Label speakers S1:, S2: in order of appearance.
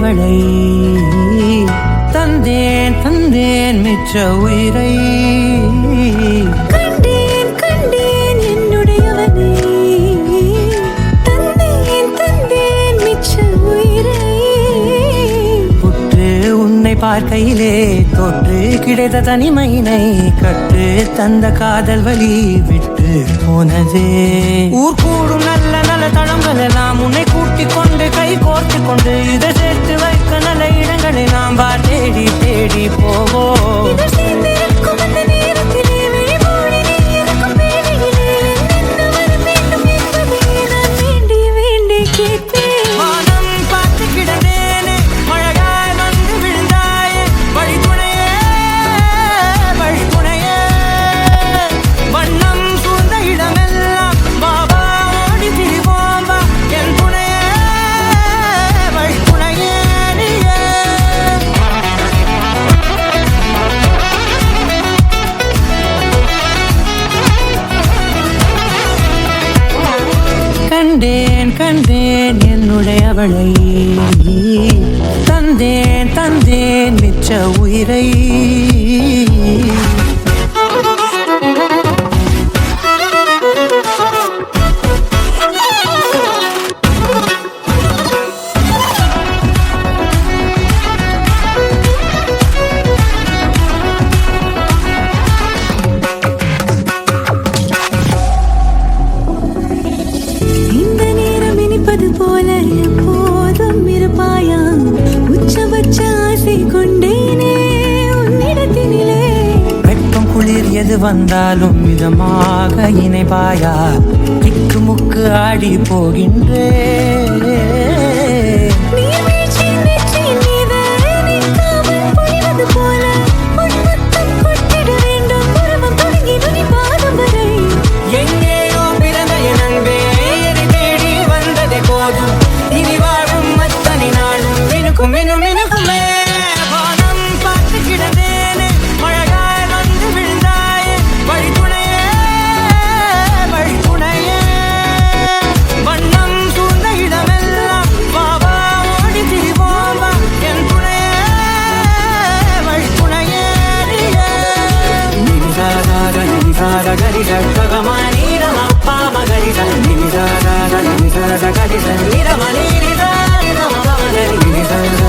S1: அவளை தந்தேன் தந்தேன் மிச்ச உயிரை
S2: கண்டேன் கண்டேன் என்னுடையவனை தந்தேன் தந்தேன் மிச்ச உயிரை
S1: உற்று உன்னை பார்க்கையிலே தொற்று கிடைத்த தனிமையினை கற்று தந்த காதல் வழி விட்டு போனதே ஊர் கூடும் நல்ல நல்ல தளங்கள் எல்லாம் உன்னை கூட்டிக் கொண்டு கை கோர்த்து கொண்டு இதை சேர்த்து வைக்க நல்ல இடங்களை நாம் தேடி தேடி போவோம்.
S2: சேர்ந்திருக்கும் அந்த நேரத்திலே வெளிமூடி நீ இருக்கும் வேளையிலே என்ன வர வேண்டும் என்பதை நான் வேண்டி வேண்டி கேட்பேன்.
S1: வானம் பார்த்து கிடந்தேனே மழையாய் வந்து விழுந்தாயே வழித்துணையே வழித்துணையே வண்ணம் சூழ்ந்த இடமெல்லாம் பாபா ஓடி திரிவோம் வா என் துணையே வழித்துணையே நீயே. கண்டேன் கண்டேன் என்னுடையவளை தந்தேன் தந்தேன் மிச்ச உயிரை
S2: இந்த நேரம் இனிப்பது போல எப்போதும் இருப்பாயா உச்சபட்ச ஆசை கொண்டேனே உன்னிடத்தினிலே
S1: வெட்கம் குளிர் எது வந்தாலும் மிதமாக இணைப்பாயா திக்கு முக்கு ஆடி போகின்றே
S2: நீர்வீழ்ச்சி நெற்றியின் மீது நிற்காமல் பொழிவது போல உன் முத்தம் கொட்டிட வேண்டும் உருவம் தொடங்கி நுனி பாதம் வரை
S1: எங்கேயோ பிறந்த என் அன்பே என்னை தேடி வந்ததே போதும் இனி வாழும் அத்தனை நாளும் மினுக்கும் மினும் மினுக்குமே. வானம் பார்த்து கிடந்தேனே மழையாய் வந்து விழுந்தாயே வழித்துணையே வழித்துணையே வண்ணம் சூழ்ந்த இடமெல்லாம் பாபா ஓடி திரிவோம் வா என் துணையே வழித்துணையே நீயே. நிமிஷாக நிமிஷாக கரிச ககமானி ரமப்பா மகரிச நிமிஷாக நிமிஷாக கரிச நிரமணி நிதா நிதம மகரி நிமிஷாக